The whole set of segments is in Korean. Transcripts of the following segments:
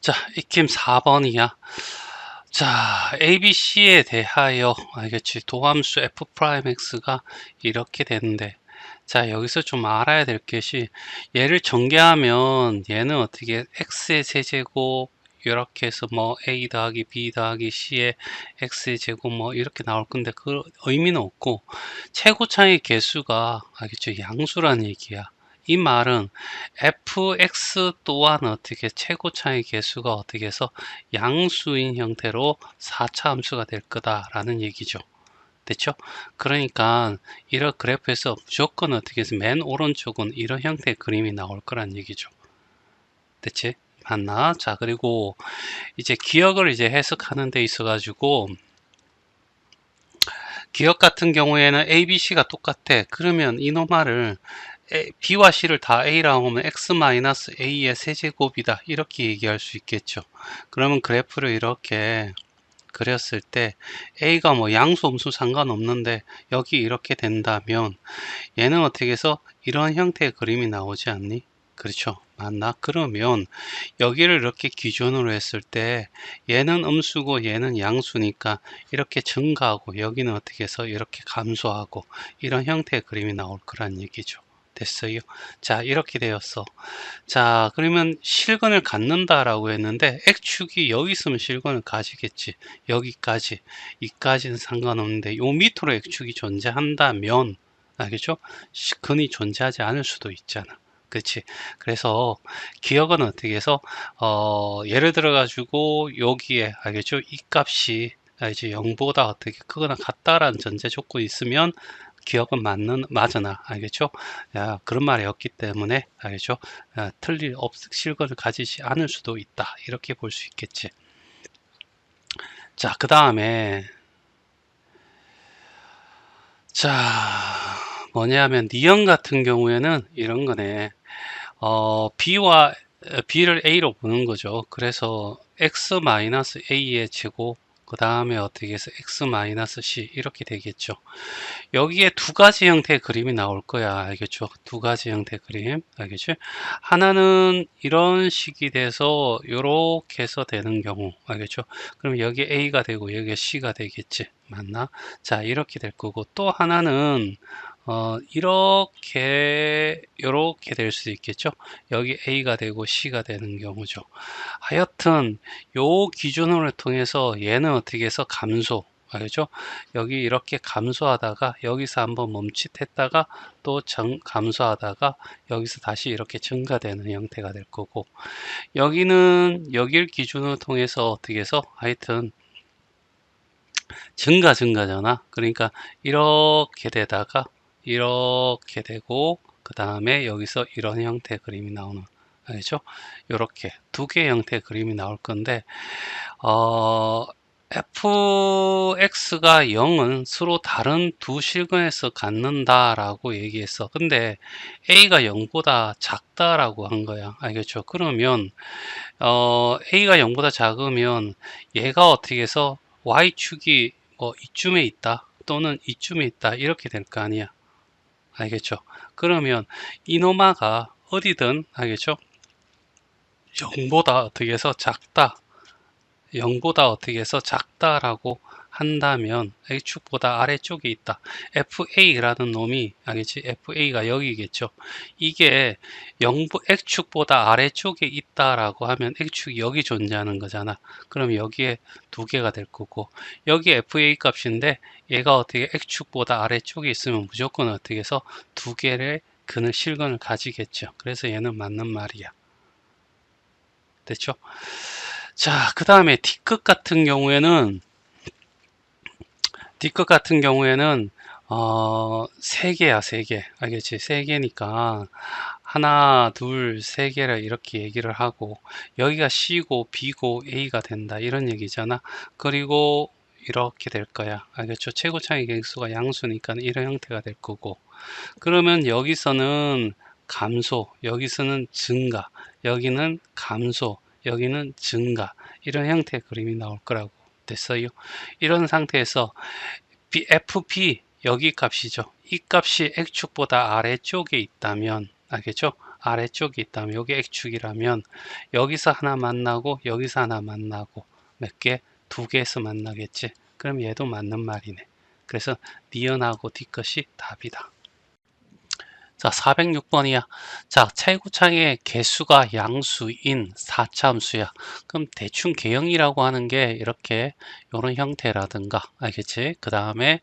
자, 익힘 4번이야. 자, ABC에 대하여, 알겠지? 도함수 F'X가 이렇게 되는데, 자, 여기서 좀 알아야 될 것이, 얘를 전개하면, 얘는 어떻게, X의 세제곱, 이렇게 해서 뭐, A 더하기 B 더하기 C의 X의 제곱, 뭐, 이렇게 나올 건데, 그 의미는 없고, 최고차의 개수가, 알겠죠? 양수란 얘기야. 이 말은 fx 또한 어떻게 최고차의 개수가 어떻게 해서 양수인 형태로 4차 함수가 될 거다라는 얘기죠. 됐죠? 그러니까 이런 그래프에서 무조건 어떻게 해서 맨 오른쪽은 이런 형태의 그림이 나올 거란 얘기죠. 됐지? 맞나? 자, 그리고 이제 기억을 이제 해석하는 데 있어 가지고 기억 같은 경우에는 A, B, C가 똑같아. 그러면 이노마를 B와 C를 다 A라고 하면 X-A의 세제곱이다. 이렇게 얘기할 수 있겠죠. 그러면 그래프를 이렇게 그렸을 때 A가 뭐 양수, 음수 상관없는데 여기 이렇게 된다면 얘는 어떻게 해서 이런 형태의 그림이 나오지 않니? 그렇죠. 맞나? 그러면 여기를 이렇게 기준으로 했을 때 얘는 음수고 얘는 양수니까 이렇게 증가하고 여기는 어떻게 해서 이렇게 감소하고 이런 형태의 그림이 나올 거란 얘기죠. 됐어요. 자, 이렇게 되었어. 자, 그러면 실근을 갖는다라고 했는데 X축이 여기 있으면 실근을 가지겠지. 여기까지, 이까지는 상관없는데 요 밑으로 X축이 존재한다면 알겠죠? 근이 존재하지 않을 수도 있잖아. 그렇지. 그래서 기억은 어떻게 해서 예를 들어 가지고 여기에 알겠죠? 이 값이 이제 0보다 어떻게 크거나 같다라는 전제 조건이 있으면 기억은 맞으나 알겠죠? 야, 그런 말이 없기 때문에 알겠죠? 틀릴 실거를 가지지 않을 수도 있다. 이렇게 볼 수 있겠지. 자, 그 다음에 자 뭐냐면 니은 같은 경우에는 이런 거네. B와 B를 A로 보는 거죠. 그래서 X-A의 제곱 그 다음에 어떻게 해서 X-C 이렇게 되겠죠. 여기에 두 가지 형태의 그림이 나올 거야. 알겠죠? 두 가지 형태의 그림. 알겠죠? 하나는 이런 식이 돼서 요렇게 해서 되는 경우. 알겠죠? 그럼 여기 A가 되고 여기 C가 되겠지. 맞나? 자, 이렇게 될 거고 또 하나는 요렇게 될 수 있겠죠? 여기 A가 되고 C가 되는 경우죠. 하여튼 요 기준을 통해서 얘는 어떻게 해서 감소 알죠? 여기 이렇게 감소하다가 여기서 한번 멈칫했다가 또 감소하다가 여기서 다시 이렇게 증가되는 형태가 될 거고 여기는 여길 기준을 통해서 어떻게 해서 하여튼 증가잖아. 그러니까 이렇게 되다가 이렇게 되고 그 다음에 여기서 이런 형태의 그림이 나오는 알죠? 이렇게 두 개의 형태의 그림이 나올 건데 fx가 0은 서로 다른 두 실근에서 갖는다라고 얘기했어. 근데 a가 0보다 작다라고 한 거야. 알겠죠? 그러면 a가 0보다 작으면 얘가 어떻게 해서 y축이 뭐 이쯤에 있다 또는 이쯤에 있다 이렇게 될 거 아니야. 알겠죠? 그러면 이노마가 어디든 알겠죠? 0보다 어떻게 해서 작다 0보다 어떻게 해서 작다라고 한다면 X축보다 아래쪽에 있다. FA라는 놈이 알겠지? FA가 여기겠죠. 이게 X축보다 아래쪽에 있다라고 하면 X축이 여기 존재하는 거잖아. 그럼 여기에 두 개가 될 거고 여기 FA 값인데 얘가 어떻게 X축보다 아래쪽에 있으면 무조건 어떻게 해서 두 개의 실근을 가지겠죠. 그래서 얘는 맞는 말이야. 됐죠? 자, 그 다음에 D끝 같은 경우에는 세 개야, 세 개. 알겠지? 세 개니까 하나, 둘, 세 개를 이렇게 얘기를 하고 여기가 C고 B고 A가 된다 이런 얘기잖아. 그리고 이렇게 될 거야. 알겠죠? 최고차의 개수가 양수니까 이런 형태가 될 거고 그러면 여기서는 감소, 여기서는 증가, 여기는 감소, 여기는 증가 이런 형태의 그림이 나올 거라고 됐어요. 이런 상태에서 FP 여기 값이죠. 이 값이 X축보다 아래쪽에 있다면 알겠죠? 아래쪽이 있다면 여기 X축이라면 여기서 하나 만나고 여기서 하나 만나고 몇 개? 두 개에서 만나겠지. 그럼 얘도 맞는 말이네. 그래서 니은하고 D것이 답이다. 자, 406번이야. 자, 최고창의 개수가 양수인 4차함수야. 그럼 대충 개형이라고 하는 게 이렇게 이런 형태라든가, 알겠지? 그 다음에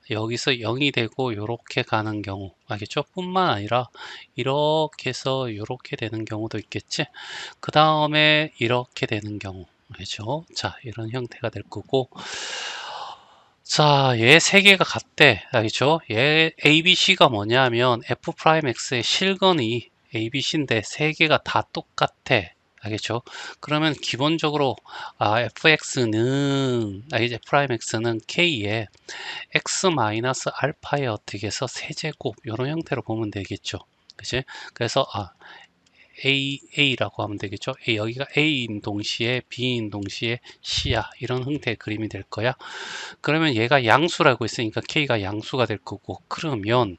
여기서 0이 되고 이렇게 가는 경우, 알겠죠? 뿐만 아니라 이렇게 해서 이렇게 되는 경우도 있겠지? 그 다음에 이렇게 되는 경우, 알겠죠? 자, 이런 형태가 될 거고, 자, 얘 세 개가 같대. 알겠죠? 얘 ABC가 뭐냐면 F'X의 실근이 ABC인데 세 개가 다 똑같아. 알겠죠? 그러면 기본적으로 FX는 F'X는 K에 X-알파에 어떻게 해서 세제곱 이런 형태로 보면 되겠죠. 그치? 그래서 A라고 하면 되겠죠. 여기가 A인 동시에 B인 동시에 C야. 이런 형태의 그림이 될 거야. 그러면 얘가 양수라고 했으니까 K가 양수가 될 거고, 그러면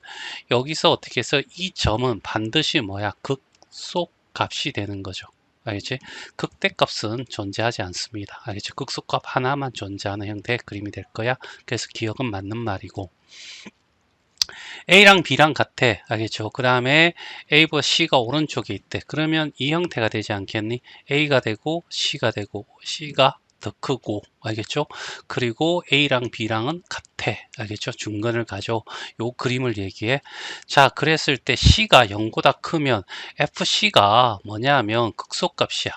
여기서 어떻게 해서 이 점은 반드시 뭐야? 극소 값이 되는 거죠. 알겠지? 극대값은 존재하지 않습니다. 알겠지? 극소값 하나만 존재하는 형태의 그림이 될 거야. 그래서 기억은 맞는 말이고, A랑 B랑 같아. 알겠죠? 그 다음에 A보다 C가 오른쪽에 있대. 그러면 이 형태가 되지 않겠니? A가 되고 C가 되고 C가 더 크고, 알겠죠? 그리고 A랑 B랑은 같아. 알겠죠? 중근을 가져. 요 그림을 얘기해. 자, 그랬을 때 C가 0보다 크면 FC가 뭐냐 하면 극소값이야.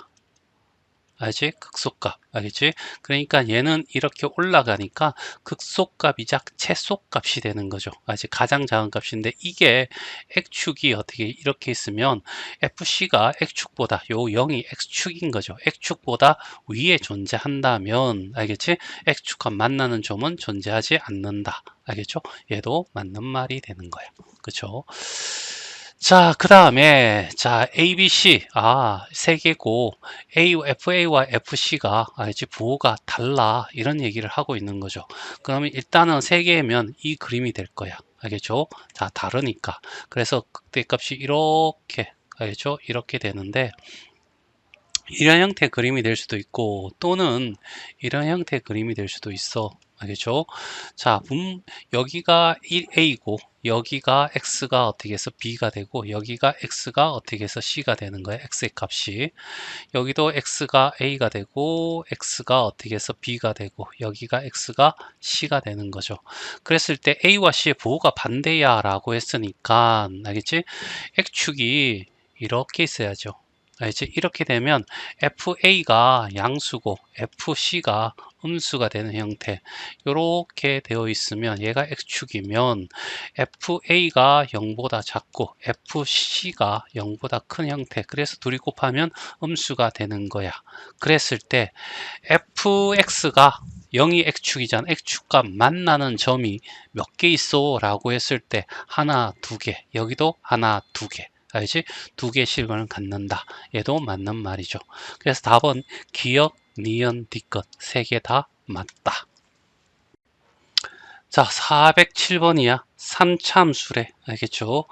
알지? 극소값. 알겠지? 그러니까 얘는 이렇게 올라가니까 극소값이자 최소값이 되는 거죠. 알지? 가장 작은 값인데 이게 X축이 어떻게 이렇게 있으면 FC가 X축보다 요 0이 X축인 거죠. X축보다 위에 존재한다면 알겠지? X축과 만나는 점은 존재하지 않는다. 알겠죠? 얘도 맞는 말이 되는 거야. 그쵸? 자, 그 다음에, 자, ABC, 세 개고, FA와 FC가, 알지, 부호가 달라. 이런 얘기를 하고 있는 거죠. 그러면 일단은 세 개면 이 그림이 될 거야. 알겠죠? 자, 다르니까. 그래서 극대값이 이렇게, 알겠죠? 이렇게 되는데, 이런 형태의 그림이 될 수도 있고 또는 이런 형태의 그림이 될 수도 있어. 알겠죠? 자, 여기가 1A고 여기가 X가 어떻게 해서 B가 되고 여기가 X가 어떻게 해서 C가 되는 거야. X의 값이. 여기도 X가 A가 되고 X가 어떻게 해서 B가 되고 여기가 X가 C가 되는 거죠. 그랬을 때 A와 C의 부호가 반대야 라고 했으니까 알겠지? X축이 이렇게 있어야죠. 알지? 이렇게 되면 FA가 양수고 FC가 음수가 되는 형태. 이렇게 되어 있으면 얘가 X축이면 FA가 0보다 작고 FC가 0보다 큰 형태. 그래서 둘이 곱하면 음수가 되는 거야. 그랬을 때 FX가 0이 X축이잖아. X축과 만나는 점이 몇 개 있어? 라고 했을 때 하나, 두 개. 여기도 하나, 두 개. 알지? 두 개의 실근을 갖는다. 얘도 맞는 말이죠. 그래서 답은 기역, 니은, 뒤끝 세 개 다 맞다. 자, 407번이야. 3참수래. 알겠죠?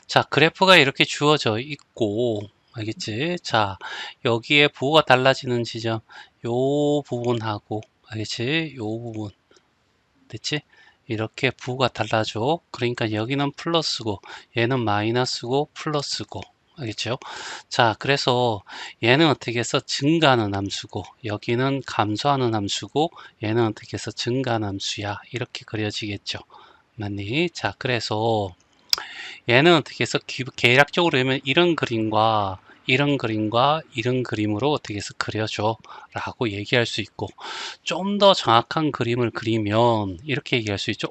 자, 그래프가 이렇게 주어져 있고, 알겠지? 자, 여기에 부호가 달라지는 지점, 요 부분하고, 알겠지? 요 부분. 됐지? 이렇게 부호가 달라져. 그러니까 여기는 플러스고, 얘는 마이너스고, 플러스고. 알겠죠? 자, 그래서 얘는 어떻게 해서 증가하는 함수고, 여기는 감소하는 함수고, 얘는 어떻게 해서 증가하는 함수야. 이렇게 그려지겠죠. 맞니? 자, 그래서 얘는 어떻게 해서 계략적으로 하면 이런 그림과 이런 그림과 이런 그림으로 어떻게 해서 그려줘 라고 얘기할 수 있고 좀 더 정확한 그림을 그리면 이렇게 얘기할 수 있죠.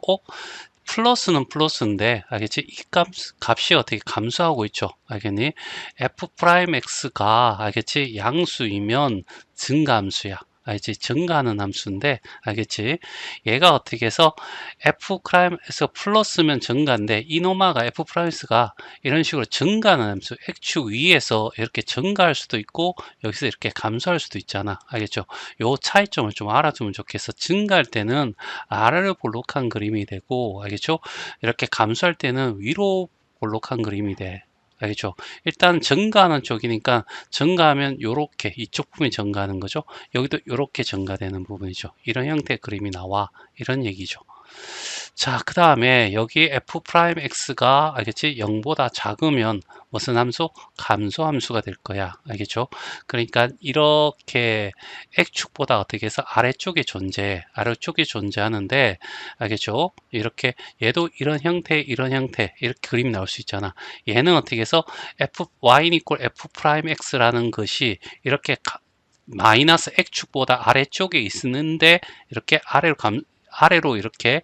플러스는 플러스인데 알겠지? 이 값이 어떻게 감소하고 있죠. 알겠니? F'X가 알겠지? 양수이면 증가함수야. 알지? 증가하는 함수인데 알겠지? 얘가 어떻게 해서 F'에서 플러스면 증가인데 이노마가 F'X가 이런 식으로 증가하는 함수 X축 위에서 이렇게 증가할 수도 있고 여기서 이렇게 감소할 수도 있잖아. 알겠죠? 요 차이점을 좀 알아두면 좋겠어. 증가할 때는 아래로 볼록한 그림이 되고 알겠죠? 이렇게 감소할 때는 위로 볼록한 그림이 돼. 알겠죠? 일단 증가하는 쪽이니까 증가하면 요렇게 이쪽 부분이 증가하는 거죠. 여기도 요렇게 증가되는 부분이죠. 이런 형태의 그림이 나와 이런 얘기죠. 자, 그 다음에 여기 f 프라임 x가 알겠지? 0보다 작으면 무슨 함수? 감소 함수가 될 거야. 알겠죠? 그러니까 이렇게 x축보다 어떻게 해서 아래쪽에 존재하는데 알겠죠? 이렇게 얘도 이런 형태 이렇게 그림이 나올 수 있잖아. 얘는 어떻게 해서 y는 equal f 프라임 x라는 것이 이렇게 마이너스 x축보다 아래쪽에 있는데 이렇게 아래로 이렇게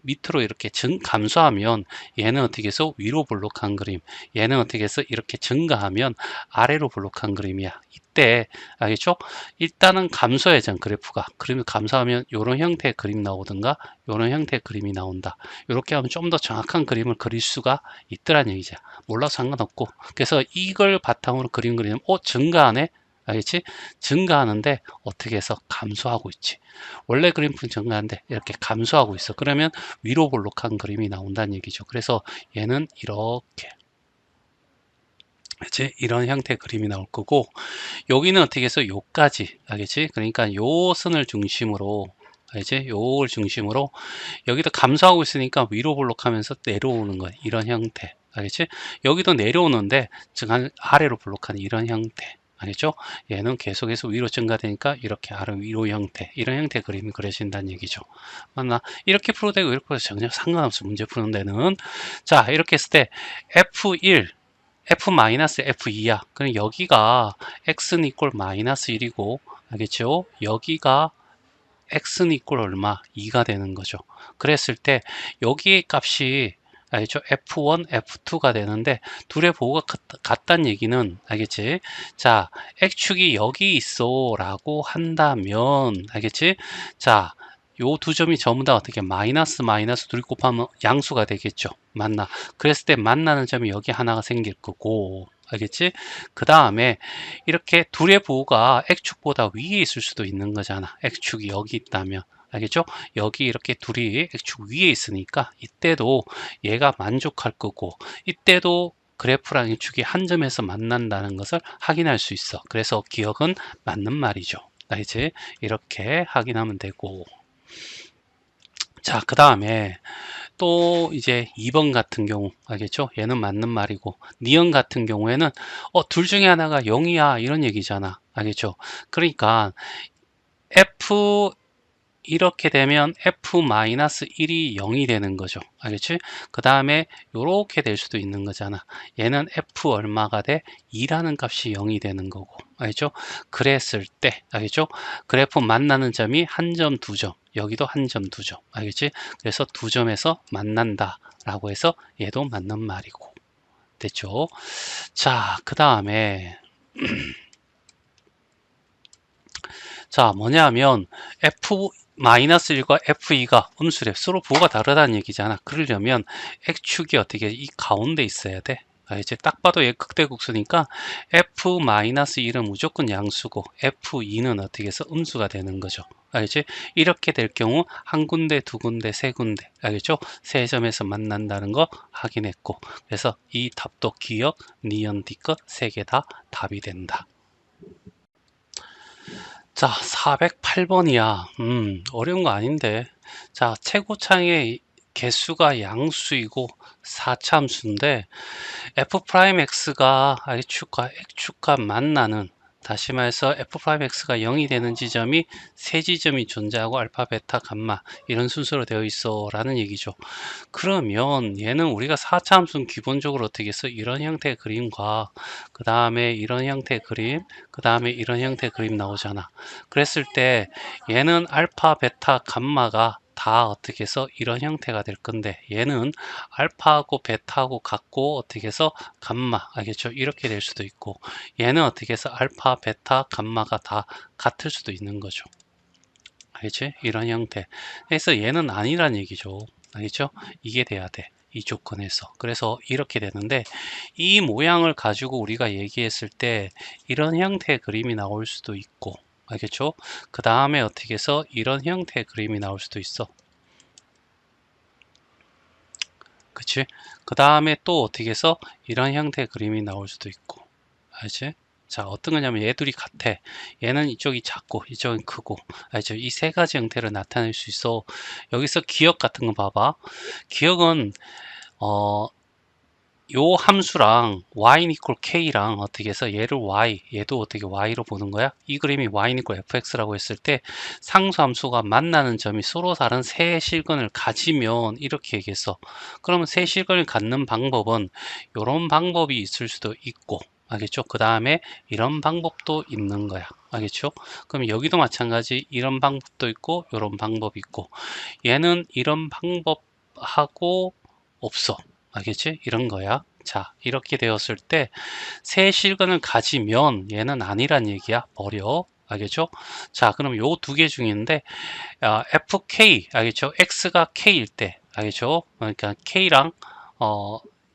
밑으로 이렇게 감소하면 얘는 어떻게 해서 위로 볼록한 그림, 얘는 어떻게 해서 이렇게 증가하면 아래로 볼록한 그림이야. 이때 알겠죠? 일단은 감소해야 그래프가. 그러면 감소하면 이런 형태의 그림 나오든가 이런 형태의 그림이 나온다. 이렇게 하면 좀 더 정확한 그림을 그릴 수가 있더란 얘기죠. 몰라도 상관없고. 그래서 이걸 바탕으로 그림 그리면 증가하네? 알겠지? 증가하는데 어떻게 해서 감소하고 있지. 원래 그림은 증가하는데 이렇게 감소하고 있어. 그러면 위로 볼록한 그림이 나온다는 얘기죠. 그래서 얘는 이렇게 알겠지? 이런 형태의 그림이 나올 거고 여기는 어떻게 해서 요까지 알겠지? 그러니까 요 선을 중심으로 알겠지? 요걸 중심으로 여기도 감소하고 있으니까 위로 볼록하면서 내려오는 거 이런 형태 알겠지? 여기도 내려오는데 즉 아래로 볼록하는 이런 형태 알겠죠? 얘는 계속해서 위로 증가되니까 이렇게 아래 위로 형태 이런 형태 그림이 그려진다는 얘기죠. 맞나? 이렇게 풀어도 되고 이렇게 풀어도 전혀 상관없어. 문제 푸는 데는. 자 이렇게 했을 때 F1 F-F2야. 그럼 여기가 x는 equal 마이너스 1이고 알겠죠? 여기가 x는 equal 얼마? 2가 되는 거죠. 그랬을 때 여기의 값이 알겠죠? F1, F2가 되는데 둘의 보호가 같다는 얘기는 알겠지? 자, x축이 여기 있어 라고 한다면 알겠지? 자, 요 두 점이 전부 다 어떻게 마이너스 둘이 곱하면 양수가 되겠죠. 맞나? 그랬을 때 만나는 점이 여기 하나가 생길 거고 알겠지? 그 다음에 이렇게 둘의 보호가 x축보다 위에 있을 수도 있는 거잖아. x축이 여기 있다면 알겠죠? 여기 이렇게 둘이 x축 위에 있으니까 이때도 얘가 만족할 거고 이때도 그래프랑 일축이 한 점에서 만난다는 것을 확인할 수 있어. 그래서 기억은 맞는 말이죠. 알겠지? 이렇게 확인하면 되고 자, 그 다음에 또 이제 2번 같은 경우 알겠죠? 얘는 맞는 말이고 니은 같은 경우에는 둘 중에 하나가 0이야 이런 얘기잖아. 알겠죠? 그러니까 F 이렇게 되면 F-1이 0이 되는 거죠. 알겠지? 그 다음에 이렇게 될 수도 있는 거잖아. 얘는 F 얼마가 돼? 2라는 값이 0이 되는 거고. 알겠죠? 그랬을 때, 알겠죠? 그래프 만나는 점이 한 점, 두 점. 여기도 한 점, 두 점. 알겠지? 그래서 두 점에서 만난다. 라고 해서 얘도 맞는 말이고. 됐죠? 자, 그 다음에 자, 뭐냐면 F-1과 F2가 음수래. 서로 부호가 다르다는 얘기잖아. 그러려면 X축이 어떻게 이 가운데 있어야 돼. 이제 딱 봐도 얘 극대국수니까 F-1은 무조건 양수고 F2는 어떻게 해서 음수가 되는 거죠. 알겠지? 이렇게 될 경우 한 군데, 두 군데, 세 군데, 알겠죠? 세 점에서 만난다는 거 확인했고 그래서 이 답도 기억, 니은, 디귿 세 개 다 답이 된다. 자, 408번이야. 어려운 거 아닌데. 자, 최고창의 개수가 양수이고 4차함수인데 f'x가 y축과 x축과 만나는 다시 말해서 f'x가 0이 되는 지점이 세 지점이 존재하고 알파, 베타, 감마 이런 순서로 되어 있어 라는 얘기죠. 그러면 얘는 우리가 4차 함수는 기본적으로 어떻게 해서 이런 형태의 그림과 그 다음에 이런 형태의 그림 그 다음에 이런 형태의 그림 나오잖아. 그랬을 때 얘는 알파, 베타, 감마가 다 어떻게 해서 이런 형태가 될 건데 얘는 알파하고 베타하고 같고 어떻게 해서 감마 알겠죠? 이렇게 될 수도 있고 얘는 어떻게 해서 알파, 베타, 감마가 다 같을 수도 있는 거죠. 알겠지? 이런 형태. 그래서 얘는 아니란 얘기죠. 알겠죠? 이게 돼야 돼. 이 조건에서. 그래서 이렇게 되는데 이 모양을 가지고 우리가 얘기했을 때 이런 형태의 그림이 나올 수도 있고 알겠죠? 그 다음에 어떻게 해서 이런 형태의 그림이 나올 수도 있어. 그치? 그 다음에 또 어떻게 해서 이런 형태의 그림이 나올 수도 있고, 알지? 자, 어떤 거냐면 얘 둘이 같아. 얘는 이쪽이 작고 이쪽은 크고, 알죠? 이 세 가지 형태를 나타낼 수 있어. 여기서 기억 같은 거 봐봐. 기억은 어, 요 함수랑 y equal k랑 어떻게 해서 얘를 y, 얘도 어떻게 y로 보는 거야? 이 그림이 y equal fx라고 했을 때 상수 함수가 만나는 점이 서로 다른 세 실근을 가지면 이렇게 얘기했어. 그러면 세 실근을 갖는 방법은 이런 방법이 있을 수도 있고, 알겠죠? 그 다음에 이런 방법도 있는 거야. 알겠죠? 그럼 여기도 마찬가지 이런 방법도 있고 이런 방법이 있고, 얘는 이런 방법하고 없어. 알겠지? 이런 거야. 자, 이렇게 되었을 때 새 실근을 가지면 얘는 아니란 얘기야. 버려. 알겠죠? 자, 그럼 요 두 개 중인데 fk, 알겠죠? x가 k일 때, 알겠죠? 그러니까 k랑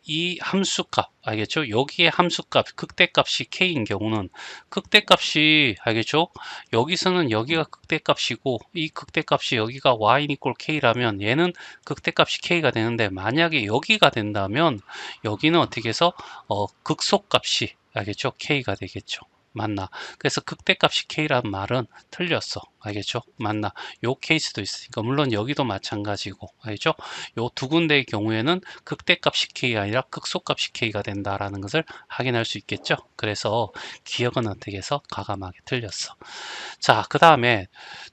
이 함수값, 알겠죠? 여기에 함수값, 극대값이 k인 경우는 극대값이, 알겠죠? 여기서는 여기가 극대값이고 이 극대값이 여기가 y equal k라면 얘는 극대값이 k가 되는데, 만약에 여기가 된다면 여기는 어떻게 해서 극소값이, 알겠죠? k가 되겠죠. 맞나? 그래서 극대값이 k라는 말은 틀렸어. 알겠죠? 맞나? 요 케이스도 있으니까, 물론 여기도 마찬가지고, 알겠죠? 요 두 군데의 경우에는 극대값이 k가 아니라 극소값이 k가 된다라는 것을 확인할 수 있겠죠? 그래서 기억은 어떻게 해서 과감하게 틀렸어. 자, 그 다음에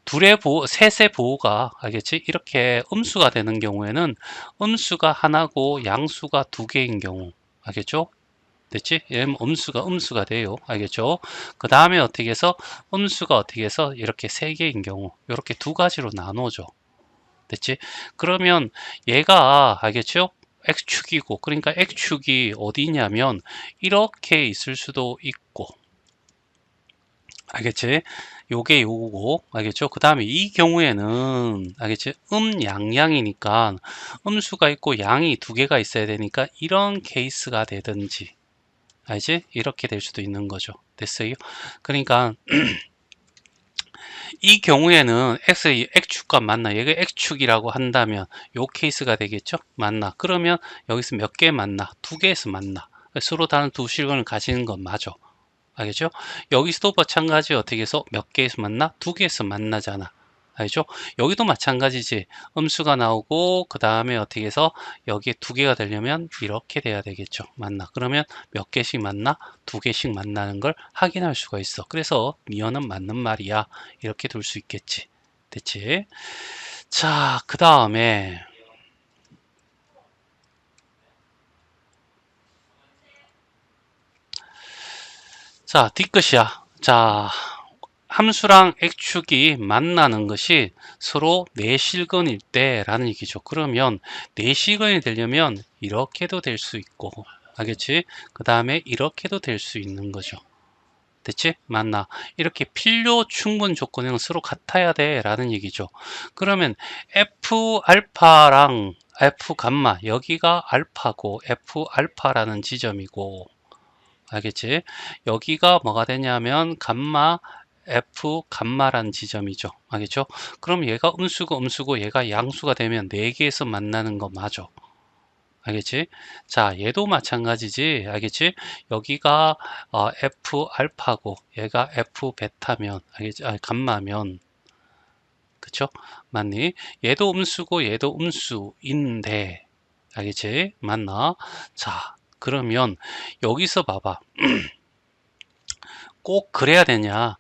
둘의 보호, 셋의 보호가, 알겠지? 이렇게 음수가 되는 경우에는 음수가 하나고 양수가 두 개인 경우, 알겠죠? 됐지? 얘는 음수가 돼요. 알겠죠? 그 다음에 어떻게 해서 음수가 어떻게 해서 이렇게 세 개인 경우, 이렇게 두 가지로 나눠줘. 됐지? 그러면 얘가, 알겠죠? x축이고, 그러니까 x축이 어디냐면 이렇게 있을 수도 있고, 알겠지? 요게 요거고, 알겠죠? 그 다음에 이 경우에는, 알겠지? 양양이니까 음수가 있고 양이 두 개가 있어야 되니까 이런 케이스가 되든지, 알지? 이렇게 될 수도 있는 거죠. 됐어요? 그러니까 이 경우에는 x축과 맞나? 얘가 x축이라고 한다면 요 케이스가 되겠죠? 맞나? 그러면 여기서 몇 개 맞나? 두 개에서 맞나? 서로 다른 두 실근을 가지는 건 맞아. 알겠죠? 여기서도 마찬가지. 어떻게 해서 몇 개에서 만나? 두 개에서 만나잖아. 알죠? 여기도 마찬가지지. 음수가 나오고 그 다음에 어떻게 해서 여기에 두 개가 되려면 이렇게 돼야 되겠죠. 맞나? 그러면 몇 개씩 만나? 두 개씩 만나는 걸 확인할 수가 있어. 그래서 미연은 맞는 말이야. 이렇게 둘 수 있겠지. 됐지? 자, 그 다음에 자, 뒤끝이야. 자, 함수랑 x축이 만나는 것이 서로 내실근일 때라는 얘기죠. 그러면 내실근이 되려면 이렇게도 될 수 있고, 알겠지? 그 다음에 이렇게도 될 수 있는 거죠. 됐지? 맞나? 이렇게 필요 충분 조건은 서로 같아야 돼 라는 얘기죠. 그러면 f 알파랑 f 감마, 여기가 알파고 f 알파라는 지점이고, 알겠지? 여기가 뭐가 되냐면 감마 F 감마란 지점이죠. 알겠죠? 그럼 얘가 음수고 얘가 양수가 되면 4개에서 만나는 거 맞아. 알겠지? 자, 얘도 마찬가지지. 알겠지? 여기가 F 알파고 얘가 F 베타면, 알겠지? 감마면, 그쵸? 맞니? 얘도 음수고 얘도 음수인데, 알겠지? 맞나? 자, 그러면 여기서 봐봐. 꼭 그래야 되냐?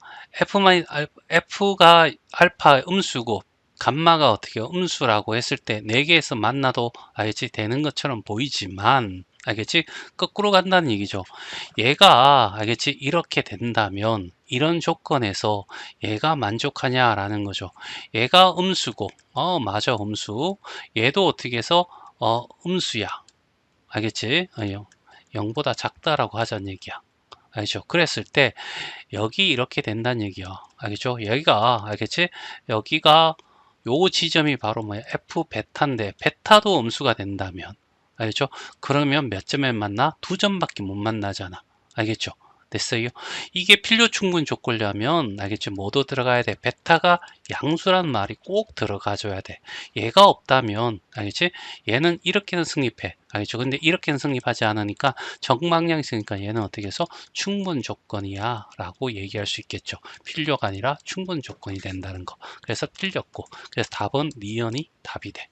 F가 알파 음수고 감마가 어떻게 음수라고 했을 때 4개에서 만나도 알지 되는 것처럼 보이지만, 알겠지? 거꾸로 간다는 얘기죠. 얘가, 알겠지? 이렇게 된다면 이런 조건에서 얘가 만족하냐라는 거죠. 얘가 음수고, 맞아, 음수. 얘도 어떻게 해서 음수야. 알겠지? 0보다 작다라고 하자는 얘기야. 알죠? 그랬을 때 여기 이렇게 된다는 얘기야. 알겠죠? 여기가, 알겠지? 여기가 요 지점이 바로 뭐야? F 베타인데 베타도 음수가 된다면, 알겠죠? 그러면 몇 점에 만나? 두 점밖에 못 만나잖아. 알겠죠? 됐어요? 이게 필요 충분 조건이라면 알겠죠? 뭐도 들어가야 돼. 베타가 양수란 말이 꼭 들어가줘야 돼. 얘가 없다면 알겠지? 얘는 이렇게는 성립해. 알겠죠? 근데 이렇게는 성립하지 않으니까 정방향이 있으니까 얘는 어떻게 해서 충분 조건이야 라고 얘기할 수 있겠죠. 필요가 아니라 충분 조건이 된다는 거. 그래서 틀렸고, 그래서 답은 니은이 답이 돼.